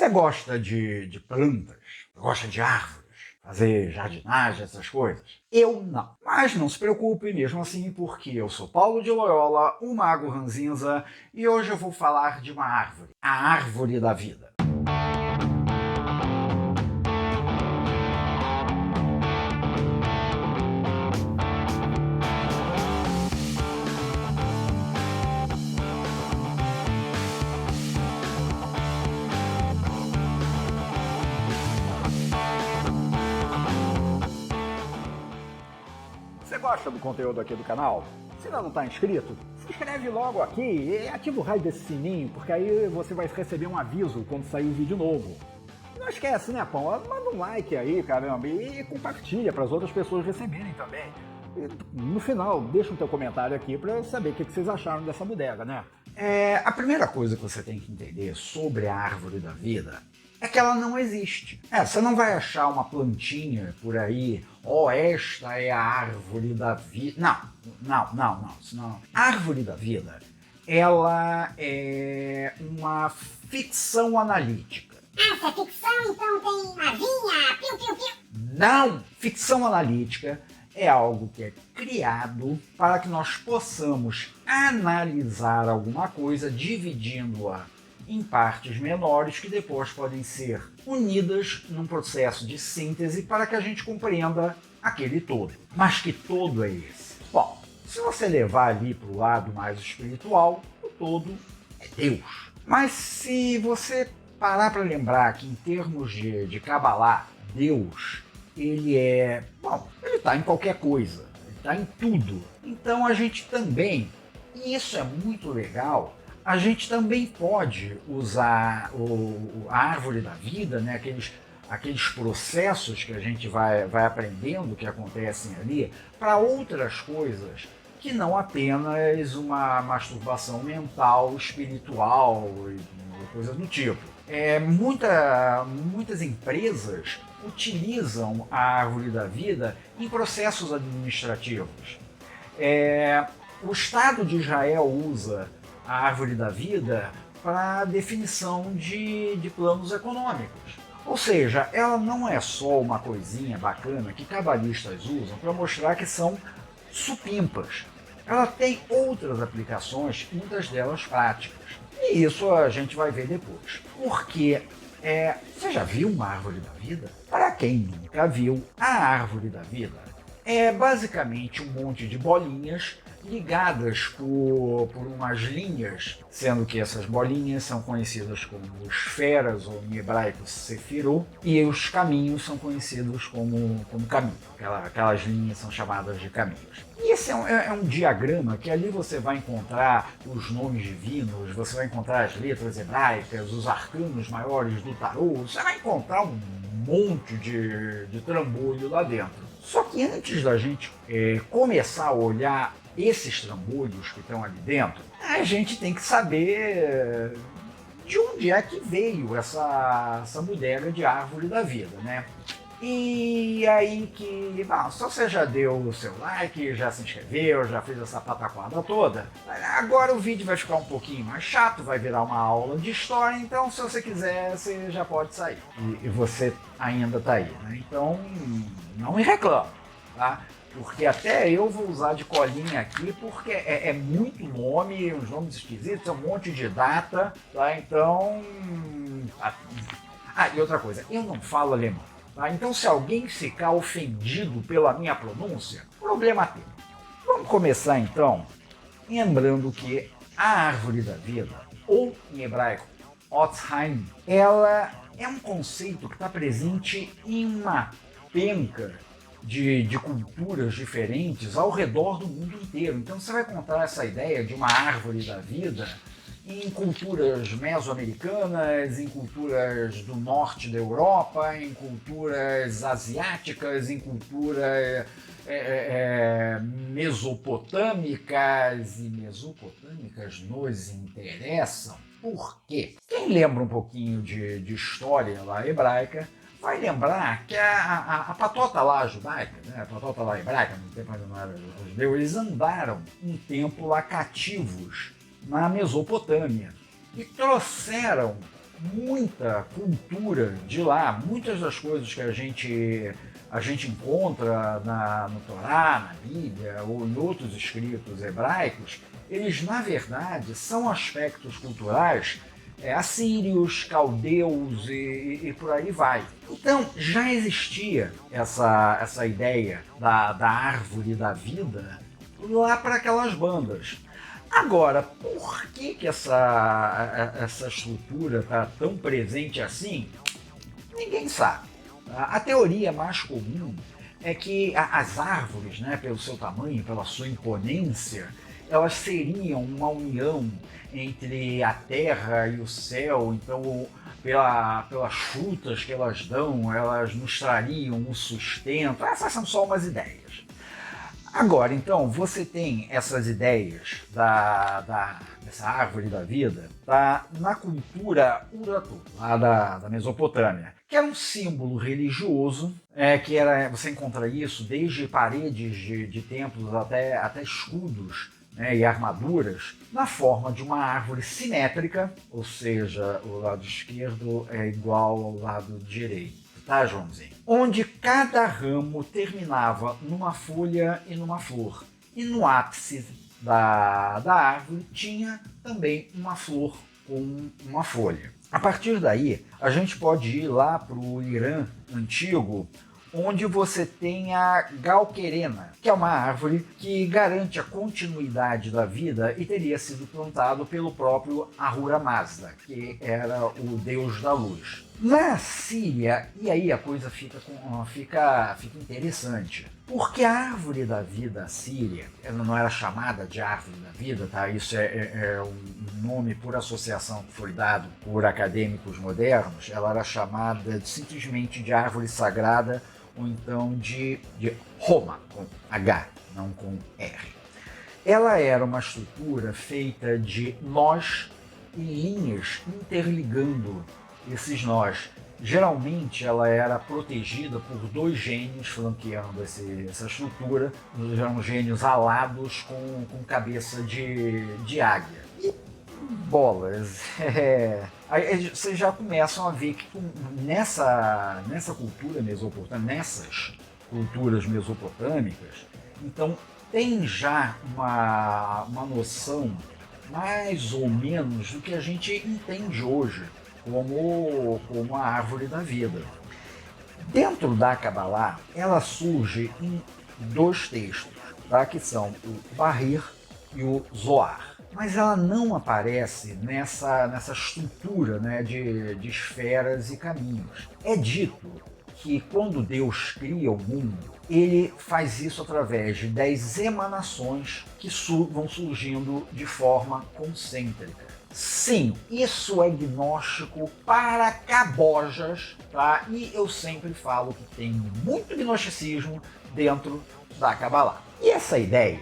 Você gosta de plantas? Gosta de árvores? Fazer jardinagem, essas coisas? Eu não. Mas não se preocupe mesmo assim, porque eu sou Paulo de Loyola, o Mago Ranzinza, e hoje eu vou falar de uma árvore, a árvore da vida. Você gosta do conteúdo aqui do canal? Se ainda não está inscrito, se inscreve logo aqui e ativa o raio desse sininho, porque aí você vai receber um aviso quando sair o vídeo novo. E não esquece, né, pão? Manda um like aí, caramba, e compartilha para as outras pessoas receberem também. E no final, deixa o teu comentário aqui para eu saber o que vocês acharam dessa bodega, né? A primeira coisa que você tem que entender sobre a árvore da vida é que ela não existe. Você não vai achar uma plantinha por aí, esta é a árvore da vida. Não. A árvore da vida, ela é uma ficção analítica. Se é ficção, então tem magia, piu. Não! Ficção analítica é algo que é criado para que nós possamos analisar alguma coisa, dividindo-a em partes menores que depois podem ser unidas num processo de síntese para que a gente compreenda aquele todo. Mas que todo é esse? Bom, se você levar ali para o lado mais espiritual, o todo é Deus. Mas se você parar para lembrar que em termos de Kabbalah, Deus, ele está em qualquer coisa, ele está em tudo. Então a gente também, e isso é muito legal, a gente também pode usar a árvore da vida, né? aqueles processos que a gente vai aprendendo, que acontecem ali, para outras coisas que não apenas uma masturbação mental, espiritual e coisas do tipo. Muitas empresas utilizam a árvore da vida em processos administrativos. O Estado de Israel usa a árvore da vida para definição de planos econômicos. Ou seja, ela não é só uma coisinha bacana que cabalistas usam para mostrar que são supimpas. Ela tem outras aplicações, muitas delas práticas. E isso a gente vai ver depois. Porque você já viu uma árvore da vida? Para quem nunca viu, a árvore da vida é basicamente um monte de bolinhas ligadas por umas linhas, sendo que essas bolinhas são conhecidas como esferas, ou em hebraico sefirot, e os caminhos são conhecidos como caminho. Aquelas linhas são chamadas de caminhos. E esse é um diagrama que ali você vai encontrar os nomes divinos, você vai encontrar as letras hebraicas, os arcanos maiores do tarô, você vai encontrar um monte de trambolho lá dentro. Só que antes da gente começar a olhar esses trambolhos que estão ali dentro, a gente tem que saber de onde é que veio essa bodega de árvore da vida, né? E aí se você já deu o seu like, já se inscreveu, já fez essa pataquada toda, agora o vídeo vai ficar um pouquinho mais chato, vai virar uma aula de história, então se você quiser, você já pode sair. E você ainda está aí, né? Então não me reclame, tá? Porque até eu vou usar de colinha aqui, porque é muito nome, uns nomes esquisitos, é um monte de data, tá? Então... e outra coisa, eu não falo alemão, tá? Então se alguém ficar ofendido pela minha pronúncia, problema teu. Vamos começar então, lembrando que a árvore da vida, ou em hebraico, Otzheim, ela é um conceito que está presente em uma penca de culturas diferentes ao redor do mundo inteiro. Então você vai encontrar essa ideia de uma árvore da vida em culturas mesoamericanas, em culturas do norte da Europa, em culturas asiáticas, em culturas mesopotâmicas, e mesopotâmicas nos interessam. Por quê? Quem lembra um pouquinho de história lá hebraica vai lembrar que a patota lá judaica, né, a patota lá hebraica, no tempo ainda não era judeu, eles andaram um tempo lá cativos na Mesopotâmia e trouxeram muita cultura de lá, muitas das coisas que a gente encontra no Torá, na Bíblia ou em outros escritos hebraicos, eles na verdade são aspectos culturais assírios, caldeus e por aí vai. Então já existia essa ideia da árvore da vida lá para aquelas bandas. Agora, por que essa estrutura está tão presente assim? Ninguém sabe. A teoria mais comum é que as árvores, né, pelo seu tamanho, pela sua imponência, elas seriam uma união entre a terra e o céu. Então, pelas frutas que elas dão, elas nos trariam o sustento. Essas são só umas ideias. Agora, então, você tem essas ideias dessa árvore da vida na cultura Urartu, lá da Mesopotâmia, que era um símbolo religioso, você encontra isso desde paredes de templos até escudos, né, e armaduras, na forma de uma árvore simétrica, ou seja, o lado esquerdo é igual ao lado direito. Tá, Joãozinho? Onde cada ramo terminava numa folha e numa flor. E no ápice da árvore tinha também uma flor com uma folha. A partir daí, a gente pode ir lá para o Irã antigo, onde você tem a Galquerena, que é uma árvore que garante a continuidade da vida e teria sido plantado pelo próprio Ahura Mazda, que era o deus da luz. Na Síria, e aí a coisa fica interessante, porque a árvore da vida síria, ela não era chamada de árvore da vida, tá? Isso é um nome por associação que foi dado por acadêmicos modernos. Ela era chamada simplesmente de árvore sagrada, ou então de Roma, com H, não com R. Ela era uma estrutura feita de nós e linhas interligando esses nós. Geralmente ela era protegida por dois gênios flanqueando essa estrutura, eram gênios alados com cabeça de águia. E bolas, aí vocês já começam a ver que nessa cultura mesopotâmica, nessas culturas mesopotâmicas, então tem já uma noção mais ou menos do que a gente entende hoje como a árvore da vida. Dentro da Kabbalah, ela surge em dois textos, tá? Que são o Bahir e o Zohar. Mas ela não aparece nessa estrutura, né, de esferas e caminhos. É dito que quando Deus cria o mundo, ele faz isso através de 10 emanações que vão surgindo de forma concêntrica. Sim, isso é gnóstico para cabojas, tá? E eu sempre falo que tem muito gnosticismo dentro da Kabbalah. E essa ideia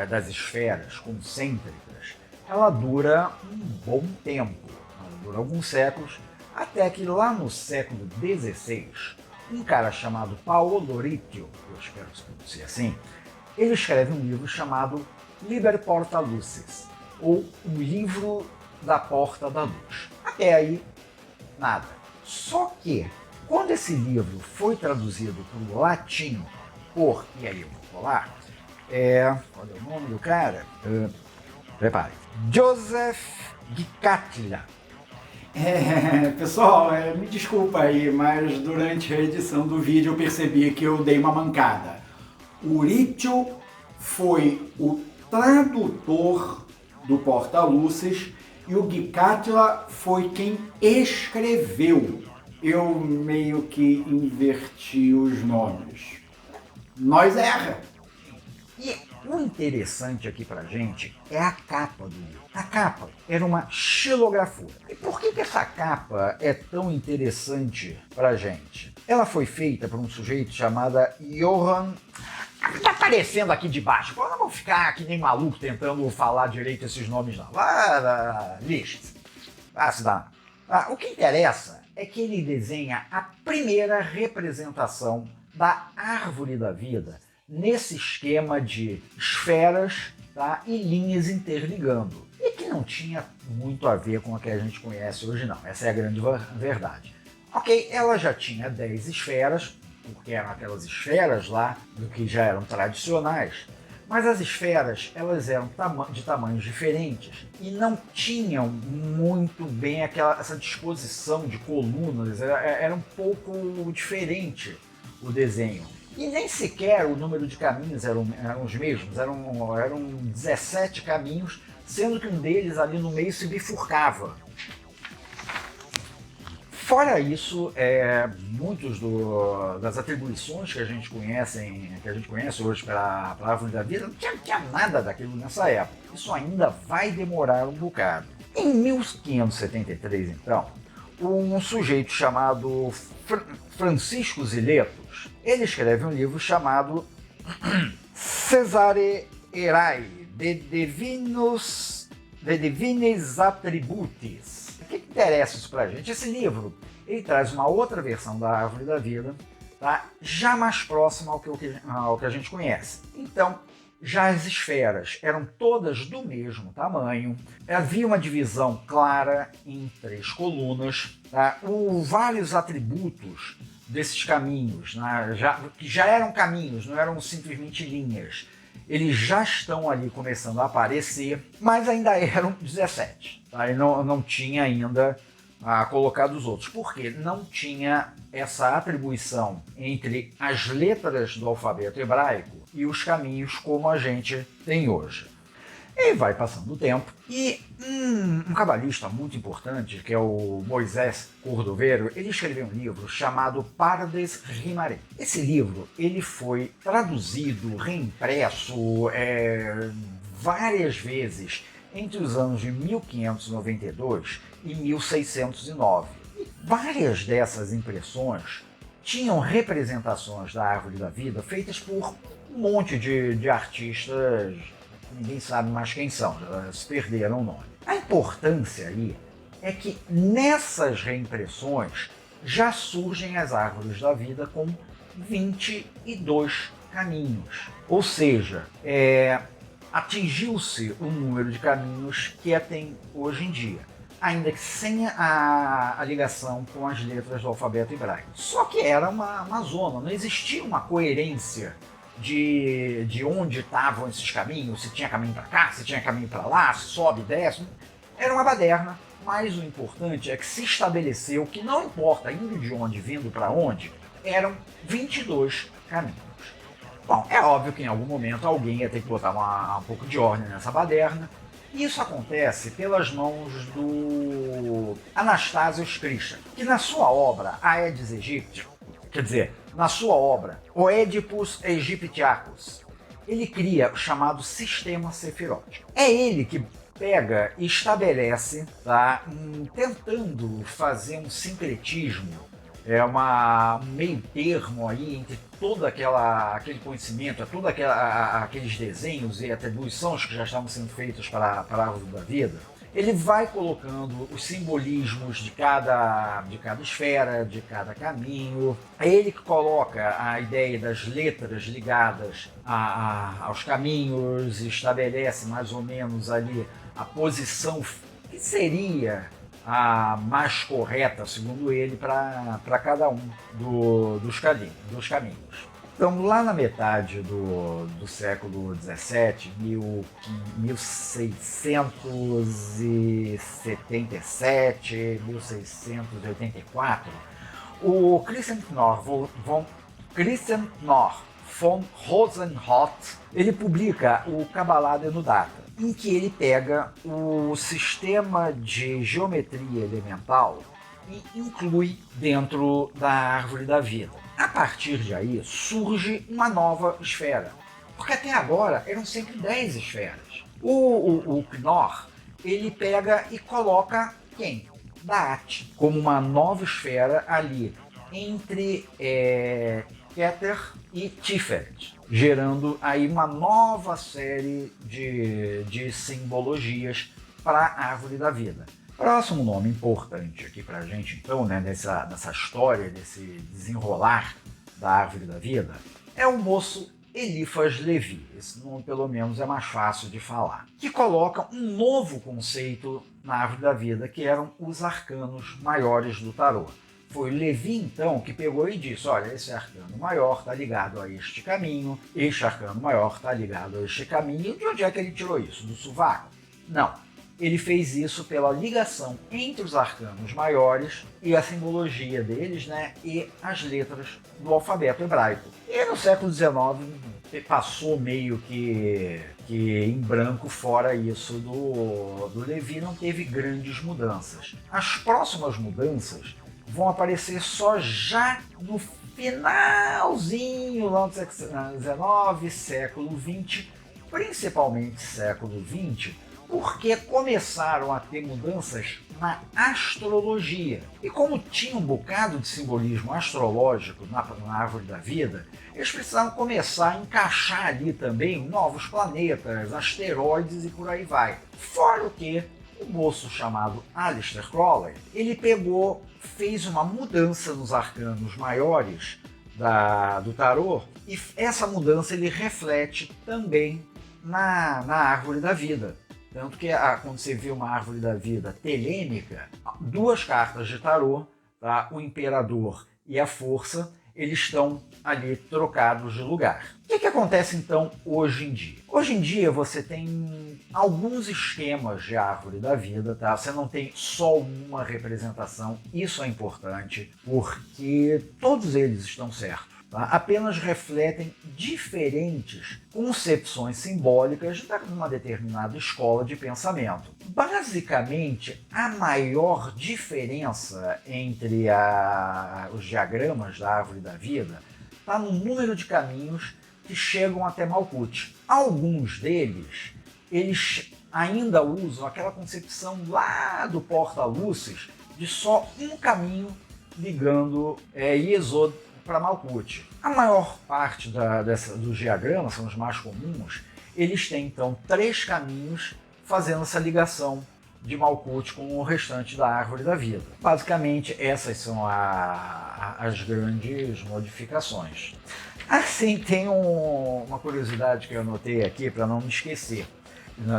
das esferas concêntricas, ela dura um bom tempo, ela dura alguns séculos, até que lá no século XVI, um cara chamado Paolo Riccio, eu espero que se pronuncie assim, ele escreve um livro chamado Liber Porta Lucis, ou o livro da Porta da Luz. Até aí, nada. Só que, quando esse livro foi traduzido para o latim por, e aí eu vou falar, qual é o nome do cara? Prepare. Joseph Gicatlia. Pessoal, me desculpa aí, mas durante a edição do vídeo eu percebi que eu dei uma mancada. O Riccio foi o tradutor do Porta Lucis e o Gicatlia foi quem escreveu. Eu meio que inverti os nomes. Nós erra! E o interessante aqui pra gente é a capa do livro. A capa era uma xilografura. E por que essa capa é tão interessante pra gente? Ela foi feita por um sujeito chamado Johann... Tá aparecendo aqui de baixo. Eu não vou ficar que nem maluco tentando falar direito esses nomes, não. Lixo. Se dá. O que interessa é que ele desenha a primeira representação da árvore da vida nesse esquema de esferas, tá, e linhas interligando. E que não tinha muito a ver com a que a gente conhece hoje não, essa é a grande verdade. Ok, ela já tinha 10 esferas, porque eram aquelas esferas lá do que já eram tradicionais, mas as esferas elas eram de tamanhos diferentes e não tinham muito bem essa disposição de colunas, era um pouco diferente o desenho. E nem sequer o número de caminhos eram os mesmos, eram 17 caminhos, sendo que um deles ali no meio se bifurcava. Fora isso, muitos das atribuições que a gente conhece hoje para a árvore da vida, não tinha nada daquilo nessa época. Isso ainda vai demorar um bocado. Em 1573, então, um sujeito chamado Francisco Ziletos, ele escreve um livro chamado Cesare Erae de Divines Attributis. O que interessa isso pra gente? Esse livro, ele traz uma outra versão da árvore da vida, tá? Já mais próxima ao que a gente conhece. Então, já as esferas eram todas do mesmo tamanho, havia uma divisão clara em 3 colunas, tá? Vários atributos desses caminhos, né? Que já eram caminhos, não eram simplesmente linhas, eles já estão ali começando a aparecer, mas ainda eram 17. Tá? E não tinha ainda colocado os outros, porque não tinha essa atribuição entre as letras do alfabeto hebraico e os caminhos como a gente tem hoje. E vai passando o tempo, e um cabalista muito importante, que é o Moisés Cordoveiro, ele escreveu um livro chamado Pardes Rimare. Esse livro ele foi traduzido, reimpresso várias vezes entre os anos de 1592 e 1609. E várias dessas impressões tinham representações da árvore da vida feitas por um monte de artistas. Ninguém sabe mais quem são, já se perderam o nome. A importância aí é que nessas reimpressões já surgem as árvores da vida com 22 caminhos. Ou seja, atingiu-se o número de caminhos que tem hoje em dia, ainda que sem a ligação com as letras do alfabeto hebraico. Só que era uma zona, não existia uma coerência de onde estavam esses caminhos, se tinha caminho para cá, se tinha caminho para lá, se sobe, desce. Era uma baderna, mas o importante é que se estabeleceu que não importa indo de onde, vindo para onde, eram 22 caminhos. Bom, é óbvio que em algum momento alguém ia ter que botar um pouco de ordem nessa baderna, e isso acontece pelas mãos do Anastasios Christian, que na sua obra Aedes aegypti, quer dizer, na sua obra Oedipus Aegyptiacus, ele cria o chamado sistema sefirótico. É ele que pega e estabelece, tá, tentando fazer um sincretismo, um meio termo aí entre todo aquele conhecimento, todos aqueles desenhos e atribuições que já estavam sendo feitas para a árvore da vida. Ele vai colocando os simbolismos de cada esfera, de cada caminho. É ele que coloca a ideia das letras ligadas aos caminhos, estabelece mais ou menos ali a posição que seria a mais correta, segundo ele, para cada um dos caminhos. Então, lá na metade do século XVII, 1677, 1684, o Christian Knorr von Rosenhoth, ele publica o Kabbalah Denudata, em que ele pega o sistema de geometria elemental e inclui dentro da árvore da vida. A partir de aí surge uma nova esfera, porque até agora eram sempre 10 esferas. O Knorr, ele pega e coloca quem? Da'at, como uma nova esfera ali entre Keter e Tiferet, gerando aí uma nova série de simbologias para a árvore da vida. Próximo nome importante aqui para a gente, então, né, nessa história, desse desenrolar da árvore da vida, é o moço Eliphas Levi, esse nome pelo menos é mais fácil de falar, que coloca um novo conceito na árvore da vida, que eram os arcanos maiores do tarô. Foi Levi, então, que pegou e disse, olha, esse arcano maior está ligado a este caminho, este arcano maior está ligado a este caminho. De onde é que ele tirou isso? Do sovaco? Não. Ele fez isso pela ligação entre os arcanos maiores e a simbologia deles, né, e as letras do alfabeto hebraico. E no século XIX passou meio que em branco, fora isso do Levi, não teve grandes mudanças. As próximas mudanças vão aparecer só já no finalzinho lá do século XIX, século XX, principalmente século XX, porque começaram a ter mudanças na astrologia. E como tinha um bocado de simbolismo astrológico na árvore da vida, eles precisavam começar a encaixar ali também novos planetas, asteroides e por aí vai. Fora o que o moço chamado Aleister Crowley, ele fez uma mudança nos arcanos maiores do tarô, e essa mudança ele reflete também na árvore da vida. Tanto que quando você vê uma árvore da vida telêmica, duas cartas de tarô, tá? O Imperador e a Força, eles estão ali trocados de lugar. O que acontece então hoje em dia? Hoje em dia você tem alguns esquemas de árvore da vida, tá? Você não tem só uma representação, isso é importante, porque todos eles estão certos. Tá? Apenas refletem diferentes concepções simbólicas de uma determinada escola de pensamento. Basicamente, a maior diferença entre os diagramas da árvore da vida está no número de caminhos que chegam até Malkuth. Alguns deles, eles ainda usam aquela concepção lá do Porta-Luzes de só um caminho ligando Yesod para Malkuth. A maior parte dos diagramas, são os mais comuns, eles têm então 3 caminhos fazendo essa ligação de Malkuth com o restante da árvore da vida. Basicamente, essas são as grandes modificações. Assim, tem uma curiosidade que eu anotei aqui para não me esquecer.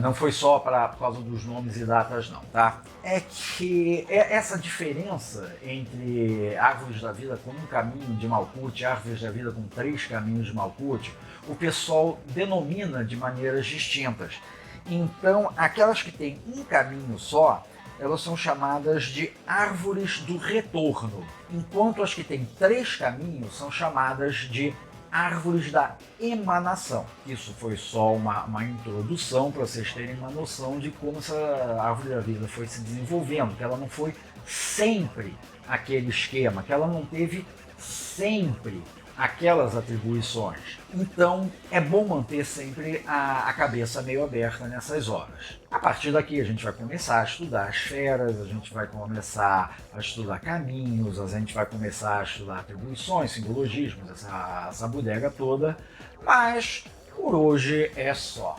Não foi só por causa dos nomes e datas não, tá? É que essa diferença entre árvores da vida com um caminho de Malkuth e árvores da vida com 3 caminhos de Malkuth, o pessoal denomina de maneiras distintas. Então, aquelas que têm um caminho só, elas são chamadas de árvores do retorno, enquanto as que têm 3 caminhos são chamadas de árvores da emanação. Isso foi só uma introdução para vocês terem uma noção de como essa árvore da vida foi se desenvolvendo, que ela não foi sempre aquele esquema, que ela não teve sempre aquelas atribuições. Então é bom manter sempre a cabeça meio aberta nessas horas. A partir daqui a gente vai começar a estudar esferas, a gente vai começar a estudar caminhos, a gente vai começar a estudar atribuições, simbologismos, essa bodega toda, mas por hoje é só.